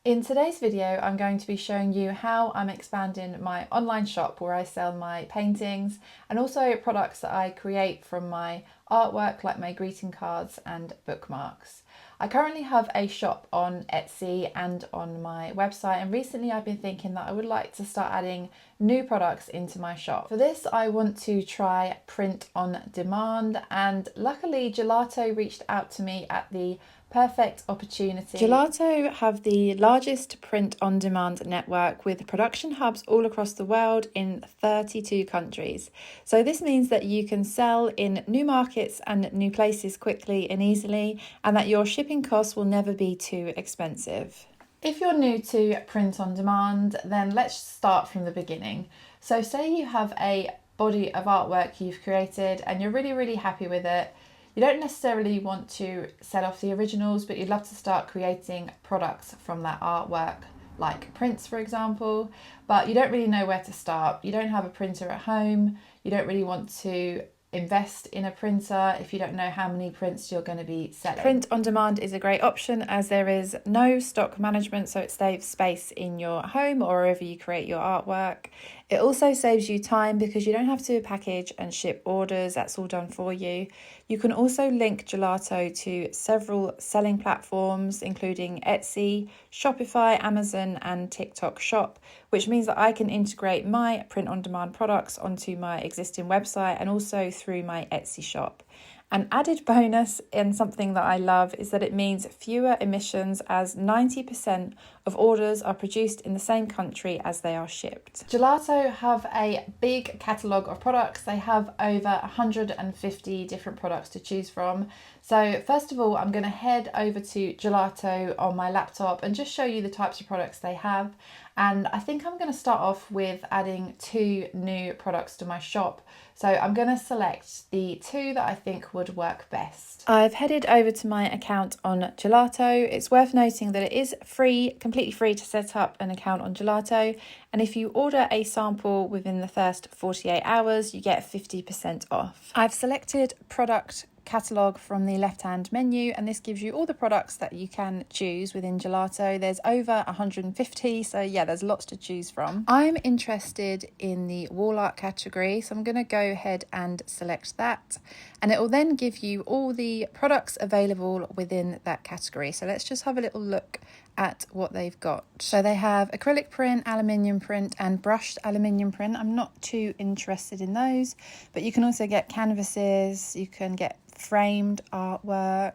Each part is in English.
In today's video, I'm going to be showing you how I'm expanding my online shop where I sell my paintings and also products that I create from my artwork like my greeting cards and bookmarks. I currently have a shop on Etsy and on my website, and recently I've been thinking that I would like to start adding new products into my shop. For this, I want to try print on demand, and luckily Gelato reached out to me at the perfect opportunity. Gelato have the largest print-on-demand network with production hubs all across the world in 32 countries. So this means that you can sell in new markets and new places quickly and easily, and that your shipping costs will never be too expensive. If you're new to print on demand, then let's start from the beginning. So say you have a body of artwork you've created and you're really happy with it. You don't necessarily want to sell off the originals, but you'd love to start creating products from that artwork, like prints, for example, but you don't really know where to start. You don't have a printer at home. You don't really want to invest in a printer if you don't know how many prints you're going to be selling. Print on demand is a great option as there is no stock management, so it saves space in your home or wherever you create your artwork. It also saves you time because you don't have to package and ship orders. That's all done for you. You can also link Gelato to several selling platforms, including Etsy, Shopify, Amazon, and TikTok Shop, which means that I can integrate my print-on-demand products onto my existing website and also through my Etsy shop. An added bonus and something that I love is that it means fewer emissions, as 90% of orders are produced in the same country as they are shipped. Gelato have a big catalogue of products. They have over 150 different products to choose from. So first of all, I'm going to head over to Gelato on my laptop and just show you the types of products they have. And I think I'm going to start off with adding 2 new products to my shop. So I'm going to select the 2 that I think would work best. I've headed over to my account on Gelato. It's worth noting that it is free, completely free to set up an account on Gelato. And if you order a sample within the first 48 hours, you get 50% off. I've selected product catalogue from the left-hand menu, and this gives you all the products that you can choose within Gelato. There's over 150, so yeah, there's lots to choose from. I'm interested in the wall art category, so I'm going to go ahead and select that, and it will then give you all the products available within that category. So let's just have a little look at what they've got. So they have acrylic print, aluminium print, and brushed aluminium print. I'm not too interested in those, but you can also get canvases, you can get framed artwork.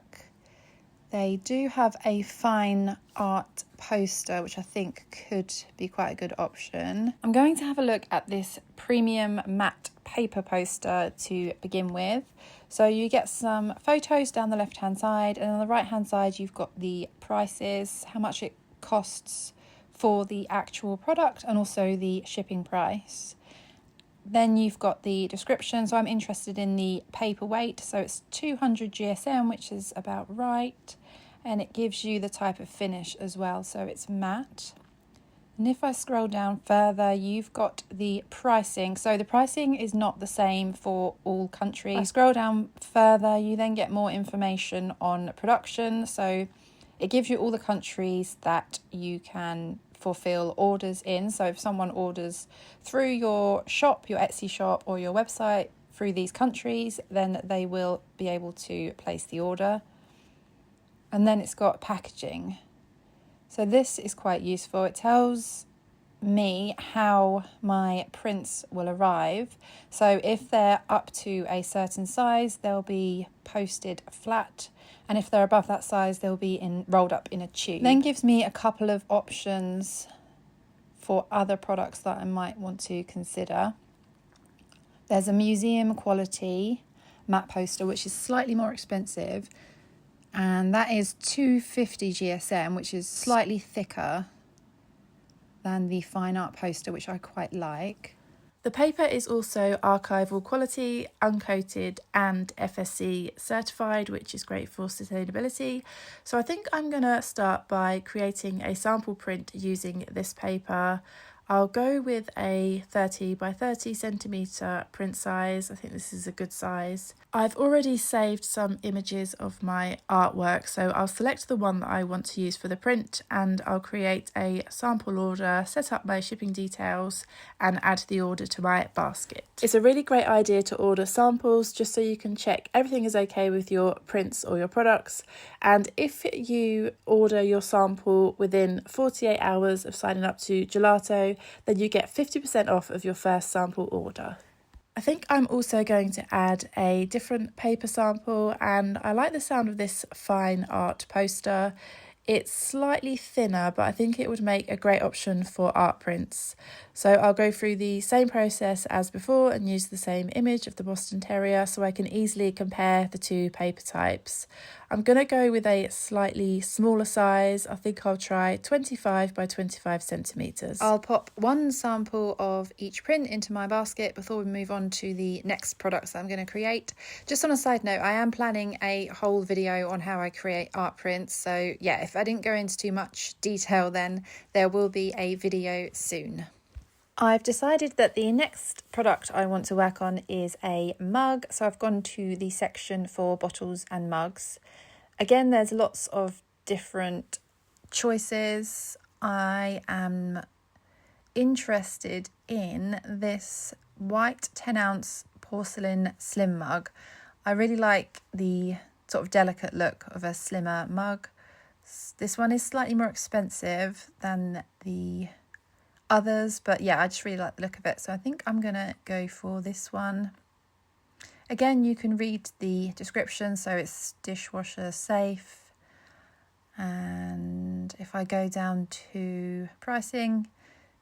They do have a fine art poster, which I think could be quite a good option. I'm going to have a look at this premium matte paper poster to begin with. So you get some photos down the left hand side, and on the right hand side you've got the prices, how much it costs for the actual product, and also the shipping price. Then you've got the description. So I'm interested in the paper weight. So it's 200 GSM, which is about right. And it gives you the type of finish as well. So it's matte. And if I scroll down further, you've got the pricing. So the pricing is not the same for all countries. If I scroll down further, you then get more information on production. So it gives you all the countries that you can fulfill orders in. So if someone orders through your shop, your Etsy shop, or your website through these countries, then they will be able to place the order. And then it's got packaging. So this is quite useful. It tells me how my prints will arrive. So if they're up to a certain size, they'll be posted flat, and if they're above that size, they'll be rolled up in a tube. Then gives me a couple of options for other products that I might want to consider. There's a museum quality matte poster, which is slightly more expensive, and that is 250 GSM, which is slightly thicker than the fine art poster, which I quite like. The paper is also archival quality, uncoated, and FSC certified, which is great for sustainability. So I think I'm going to start by creating a sample print using this paper. I'll go with a 30 by 30 centimetre print size. I think this is a good size. I've already saved some images of my artwork, so I'll select the one that I want to use for the print and I'll create a sample order, set up my shipping details and add the order to my basket. It's a really great idea to order samples just so you can check everything is okay with your prints or your products. And if you order your sample within 48 hours of signing up to Gelato, then you get 50% off of your first sample order. I think I'm also going to add a different paper sample, and I like the sound of this fine art poster. It's slightly thinner, but I think it would make a great option for art prints. So I'll go through the same process as before and use the same image of the Boston Terrier so I can easily compare the two paper types. I'm going to go with a slightly smaller size. I think I'll try 25 by 25 centimetres. I'll pop one sample of each print into my basket before we move on to the next products that I'm going to create. Just on a side note, I am planning a whole video on how I create art prints. So yeah, if I didn't go into too much detail, then there will be a video soon. I've decided that the next product I want to work on is a mug. So I've gone to the section for bottles and mugs. Again, there's lots of different choices. I am interested in this white 10-ounce porcelain slim mug. I really like the sort of delicate look of a slimmer mug. This one is slightly more expensive than the others, but yeah, I just really like the look of it, so I think I'm gonna go for this one. Again, you can read the description, so it's dishwasher safe, and if I go down to pricing,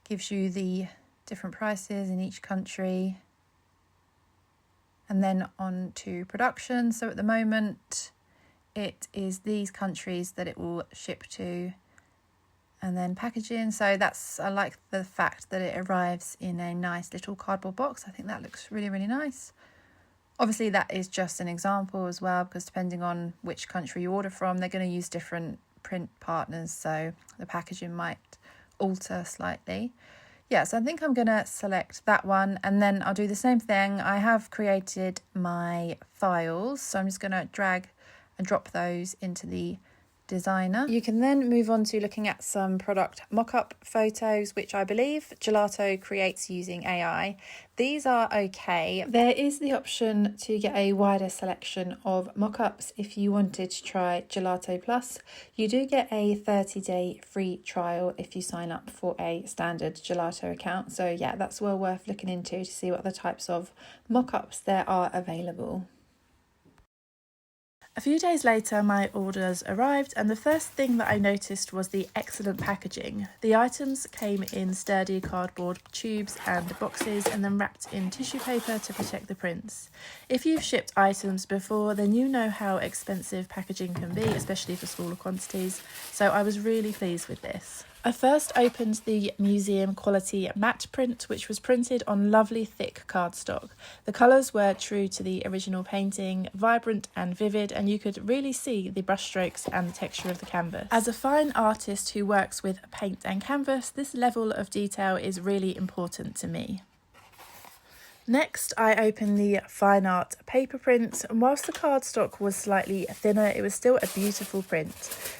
gives you the different prices in each country, and then on to production. So at the moment it is these countries that it will ship to, and then packaging. So I like the fact that it arrives in a nice little cardboard box. I think that looks really, really nice. Obviously that is just an example as well, because depending on which country you order from, they're going to use different print partners, so the packaging might alter slightly. Yeah, so I think I'm going to select that one, and then I'll do the same thing. I have created my files, so I'm just going to drag and drop those into the designer. You can then move on to looking at some product mock-up photos, which I believe Gelato creates using AI. These are okay. There is the option to get a wider selection of mock-ups if you wanted to try Gelato Plus. You do get a 30-day free trial if you sign up for a standard Gelato account. So yeah, that's well worth looking into to see what other types of mock-ups there are available. A few days later, my orders arrived, and the first thing that I noticed was the excellent packaging. The items came in sturdy cardboard tubes and boxes, and then wrapped in tissue paper to protect the prints. If you've shipped items before, then you know how expensive packaging can be, especially for smaller quantities, so I was really pleased with this. I first opened the museum quality matte print, which was printed on lovely thick cardstock. The colours were true to the original painting, vibrant and vivid, and you could really see the brushstrokes and the texture of the canvas. As a fine artist who works with paint and canvas, this level of detail is really important to me. Next, I opened the fine art paper print, and whilst the cardstock was slightly thinner, it was still a beautiful print.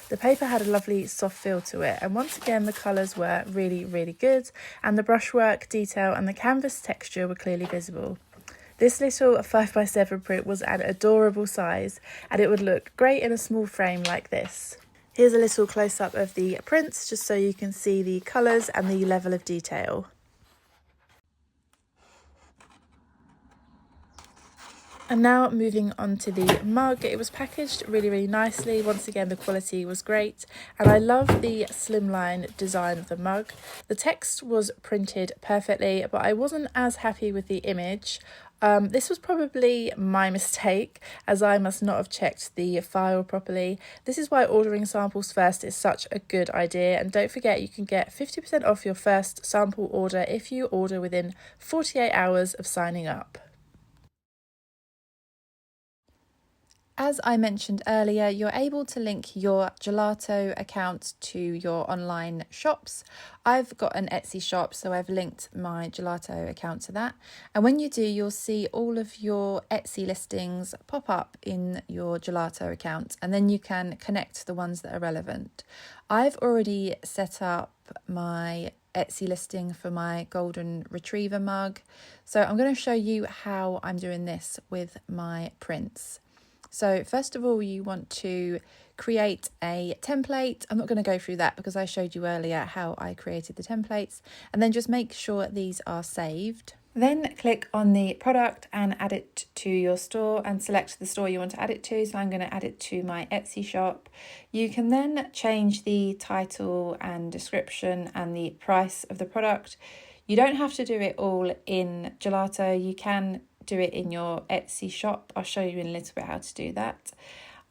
The paper had a lovely soft feel to it, and once again the colours were really, really good, and the brushwork, detail and the canvas texture were clearly visible. This little 5x7 print was an adorable size, and it would look great in a small frame like this. Here's a little close-up of the prints, just so you can see the colours and the level of detail. And now moving on to the mug. It was packaged really, really nicely. Once again, the quality was great, and I love the slimline design of the mug. The text was printed perfectly, but I wasn't as happy with the image. This was probably my mistake, as I must not have checked the file properly. This is why ordering samples first is such a good idea, and don't forget you can get 50% off your first sample order if you order within 48 hours of signing up. As I mentioned earlier, you're able to link your Gelato account to your online shops. I've got an Etsy shop, so I've linked my Gelato account to that. And when you do, you'll see all of your Etsy listings pop up in your Gelato account, and then you can connect the ones that are relevant. I've already set up my Etsy listing for my golden retriever mug, so I'm going to show you how I'm doing this with my prints. So first of all, you want to create a template. I'm not going to go through that because I showed you earlier how I created the templates, and then just make sure these are saved. Then click on the product and add it to your store and select the store you want to add it to. So I'm going to add it to my Etsy shop. You can then change the title and description and the price of the product. You don't have to do it all in Gelato. You can do it in your Etsy shop. I'll show you in a little bit how to do that.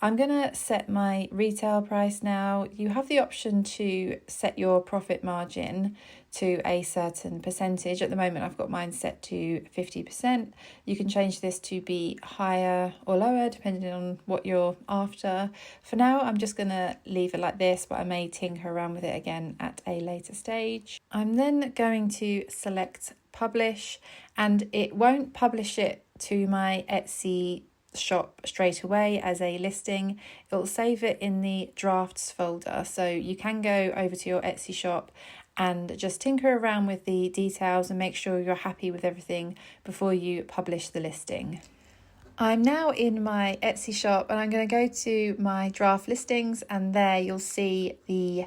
I'm going to set my retail price now. You have the option to set your profit margin to a certain percentage. At the moment, I've got mine set to 50%. You can change this to be higher or lower depending on what you're after. For now, I'm just going to leave it like this, but I may tinker around with it again at a later stage. I'm then going to select publish, and it won't publish it to my Etsy shop straight away as a listing. It'll save it in the drafts folder, so you can go over to your Etsy shop and just tinker around with the details and make sure you're happy with everything before you publish the listing. I'm now in my Etsy shop and I'm going to go to my draft listings, and there you'll see the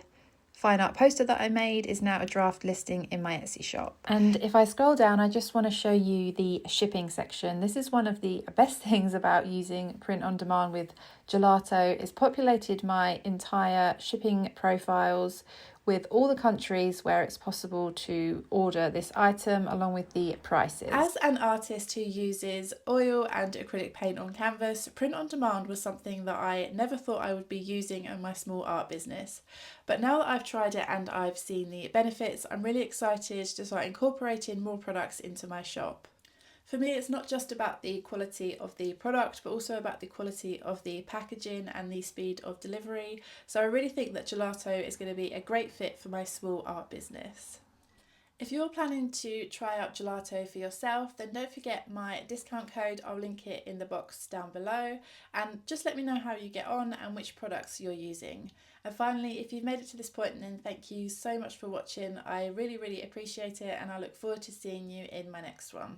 fine art poster that I made is now a draft listing in my Etsy shop. And if I scroll down, I just want to show you the shipping section. This is one of the best things about using print on demand with Gelato. It's populated my entire shipping profiles with all the countries where it's possible to order this item, along with the prices. As an artist who uses oil and acrylic paint on canvas, print on demand was something that I never thought I would be using in my small art business. But now that I've tried it and I've seen the benefits, I'm really excited to start incorporating more products into my shop. For me, it's not just about the quality of the product, but also about the quality of the packaging and the speed of delivery. So I really think that Gelato is going to be a great fit for my small art business. If you're planning to try out Gelato for yourself, then don't forget my discount code. I'll link it in the box down below, and just let me know how you get on and which products you're using. And finally, if you've made it to this point, then thank you so much for watching. I really appreciate it, and I look forward to seeing you in my next one.